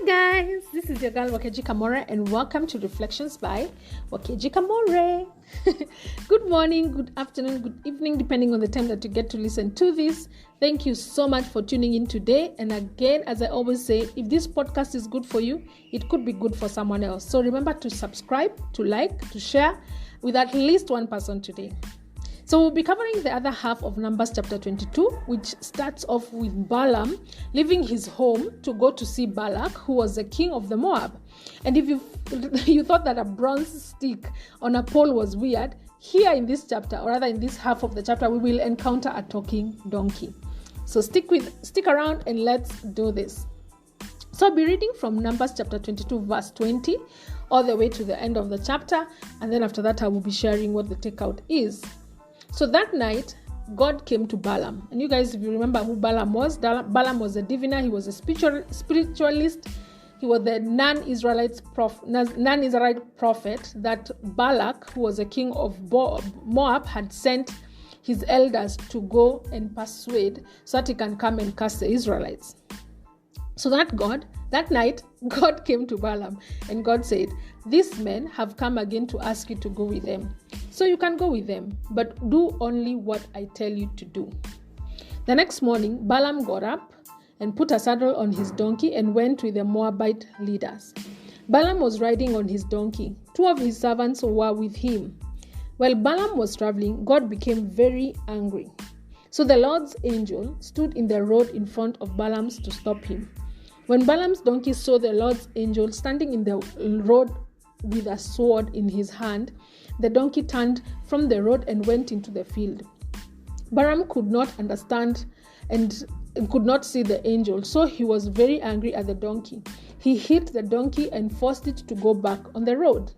Guys, this is your girl Wakeji Kamore and welcome to Reflections by Wakeji Kamore. Good morning, good afternoon, good evening, depending on the time that you get to listen to this. Thank you so much for tuning in today. And again, as I always say, if this podcast is good for you, it could be good for someone else. So remember to subscribe, to like, to share with at least one person today. So we'll be covering the other half of Numbers chapter 22, which starts off with Balaam leaving his home to go to see Balak, who was the king of the Moab. And if you thought that a bronze stick on a pole was weird, here in this chapter, or rather in this half of the chapter, we will encounter a talking donkey. So stick around and let's do this. So I'll be reading from Numbers chapter 22, verse 20, all the way to the end of the chapter. And then after that, I will be sharing what the takeout is. So that night, God came to Balaam. And you guys, if you remember who Balaam was, Balaam was a diviner. He was a spiritualist. He was the non-Israelite prophet that Balak, who was a king of Moab, had sent his elders to go and persuade so that he can come and curse the Israelites. So that night, God came to Balaam and God said, "These men have come again to ask you to go with them. So you can go with them, but do only what I tell you to do." The next morning, Balaam got up and put a saddle on his donkey and went with the Moabite leaders. Balaam was riding on his donkey. Two of his servants were with him. While Balaam was traveling, God became very angry. So the Lord's angel stood in the road in front of Balaam's to stop him. When Balaam's donkey saw the Lord's angel standing in the road with a sword in his hand, the donkey turned from the road and went into the field. Balaam could not understand and could not see the angel, so he was very angry at the donkey. He hit the donkey and forced it to go back on the road.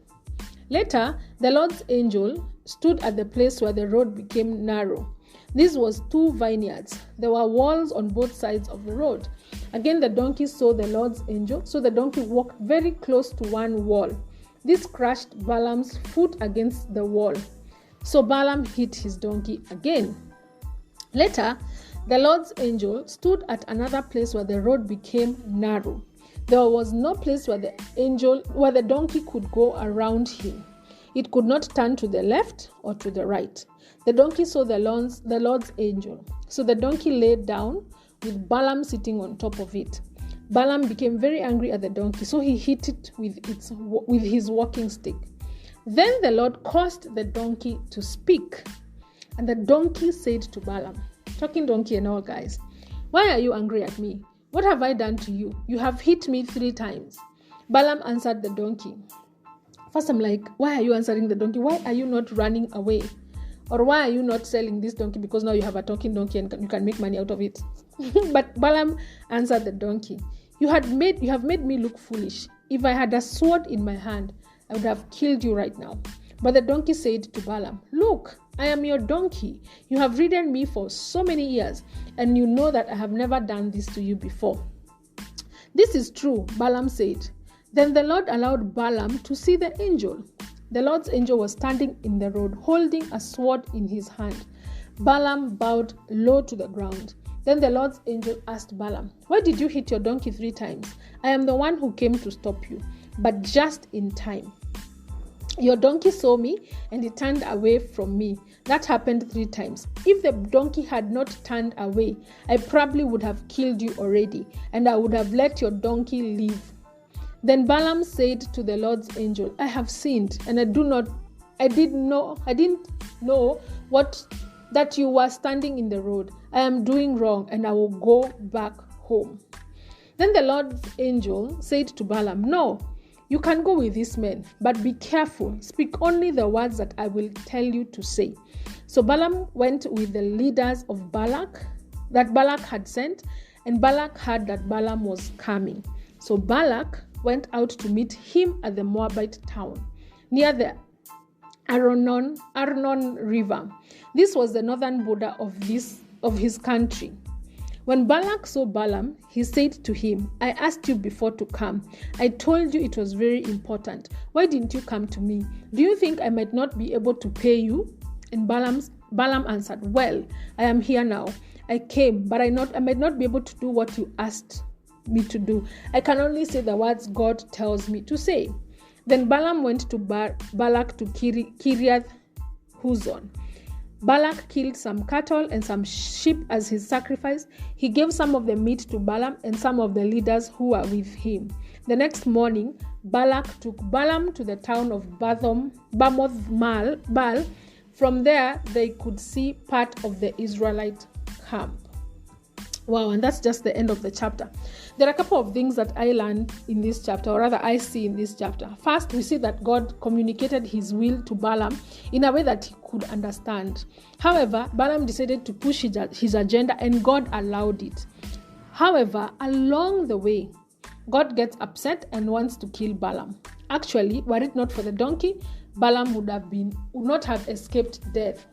Later, the Lord's angel stood at the place where the road became narrow. This was 2 vineyards. There were walls on both sides of the road. Again, the donkey saw the Lord's angel, so the donkey walked very close to one wall. This crushed Balaam's foot against the wall. So Balaam hit his donkey again. Later, the Lord's angel stood at another place where the road became narrow. There was no place where the donkey could go around him. It could not turn to the left or to the right. The donkey saw the Lord's angel. So the donkey lay down with Balaam sitting on top of it. Balaam became very angry at the donkey, so he hit it with his walking stick. Then the Lord caused the donkey to speak. And the donkey said to Balaam, talking donkey and all guys, "Why are you angry at me? What have I done to you? You have hit me 3 times. Balaam answered the donkey. First I'm like, why are you answering the donkey? Why are you not running away? Or why are you not selling this donkey? Because now you have a talking donkey and you can make money out of it. But Balaam answered the donkey, You have made me look foolish. If I had a sword in my hand, I would have killed you right now." But the donkey said to Balaam, "Look, I am your donkey. You have ridden me for so many years, and you know that I have never done this to you before." "This is true," Balaam said. Then the Lord allowed Balaam to see the angel. The Lord's angel was standing in the road, holding a sword in his hand. Balaam bowed low to the ground. Then the Lord's angel asked Balaam, "Why did you hit your donkey 3 times? I am the one who came to stop you, but just in time. Your donkey saw me and it turned away from me. That happened 3 times. If the donkey had not turned away, I probably would have killed you already, and I would have let your donkey live." Then Balaam said to the Lord's angel, "I have sinned, and I didn't know that you were standing in the road. I am doing wrong, and I will go back home." Then the Lord's angel said to Balaam, "No, you can go with these men, but be careful. Speak only the words that I will tell you to say." So Balaam went with the leaders of Balak that Balak had sent, and Balak heard that Balaam was coming. So Balak went out to meet him at the Moabite town near the Arnon River. This was the northern border of his country. When Balak saw Balaam, he said to him, "I asked you before to come. I told you it was very important. Why didn't you come to me? Do you think I might not be able to pay you?" And Balaam answered, "Well, I am here now. I came, but I might not be able to do what you asked me to do. I can only say the words God tells me to say. Then Balaam went to Balak to Kiriath Huzon. Balak killed some cattle and some sheep as his sacrifice. He gave some of the meat to Balaam and some of the leaders who were with him. The next morning, Balak took Balaam to the town of Bamoth-Baal. From there, they could see part of the Israelite camp. Wow, and that's just the end of the chapter. There are a couple of things that I learned in this chapter, or rather I see in this chapter. First, we see that God communicated his will to Balaam in a way that he could understand. However, Balaam decided to push his agenda and God allowed it. However, along the way, God gets upset and wants to kill Balaam. Actually, were it not for the donkey, Balaam would not have escaped death.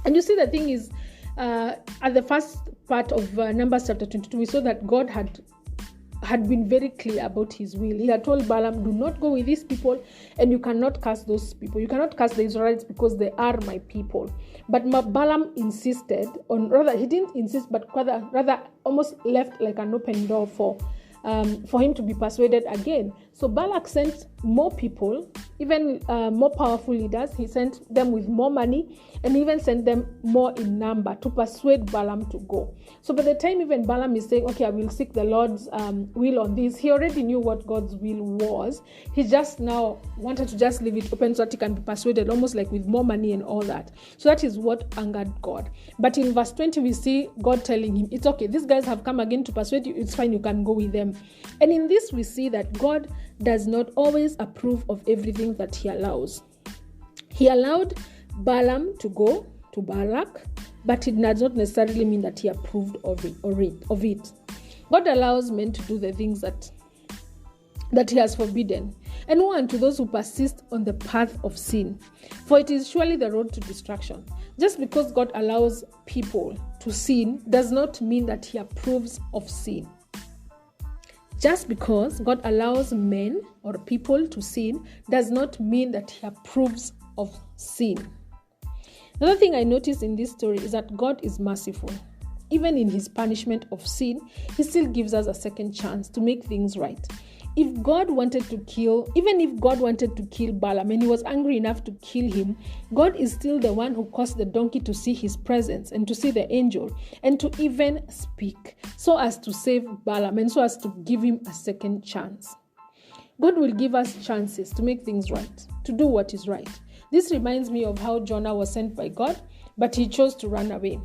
And you see, the thing is, at the first part of Numbers chapter 22, we saw that God had been very clear about his will. He had told Balaam, do not go with these people, and you cannot curse those people. You cannot curse the Israelites because they are my people. But Balaam insisted on, rather, he didn't insist, but rather almost left like an open door for him to be persuaded again. So Balak sent more people, even more powerful leaders. He sent them with more money and even sent them more in number to persuade Balaam to go. So by the time even Balaam is saying, okay, I will seek the Lord's will on this, he already knew what God's will was. He just now wanted to just leave it open so that he can be persuaded, almost like with more money and all that. So that is what angered God. But in verse 20, we see God telling him, it's okay, these guys have come again to persuade you, it's fine, you can go with them. And in this, we see that God does not always approve of everything that he allows. He allowed Balaam to go to Balak, but it does not necessarily mean that he approved of it. God allows men to do the things that he has forbidden. And woe unto those who persist on the path of sin, for it is surely the road to destruction. Just because God allows people to sin does not mean that he approves of sin. Just because God allows men or people to sin does not mean that he approves of sin. Another thing I noticed in this story is that God is merciful. Even in his punishment of sin, he still gives us a second chance to make things right. Even if God wanted to kill Balaam and he was angry enough to kill him, God is still the one who caused the donkey to see his presence and to see the angel and to even speak so as to save Balaam and so as to give him a second chance. God will give us chances to make things right, to do what is right. This reminds me of how Jonah was sent by God, but he chose to run away.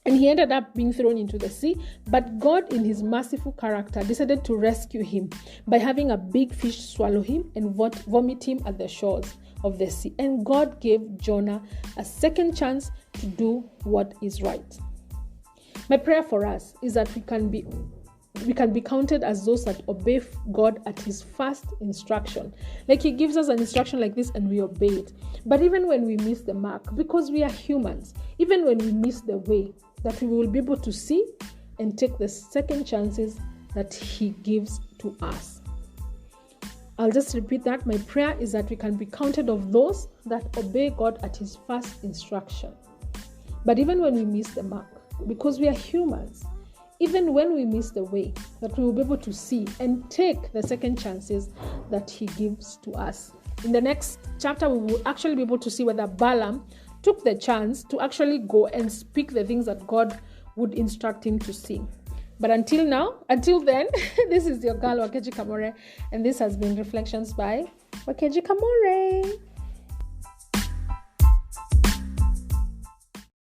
And he ended up being thrown into the sea. But God, in his merciful character, decided to rescue him by having a big fish swallow him and vomit him at the shores of the sea. And God gave Jonah a second chance to do what is right. My prayer for us is that we can be counted as those that obey God at his first instruction. Like he gives us an instruction like this and we obey it. But even when we miss the mark, because we are humans, even when we miss the way, that we will be able to see and take the second chances that he gives to us. I'll just repeat that. My prayer is that we can be counted of those that obey God at his first instruction. But even when we miss the mark, because we are humans, even when we miss the way, that we will be able to see and take the second chances that he gives to us. In the next chapter, we will actually be able to see whether Balaam took the chance to actually go and speak the things that God would instruct him to see. But until then, this is your girl, Wakeji Kamore, and this has been Reflections by Wakeji Kamore.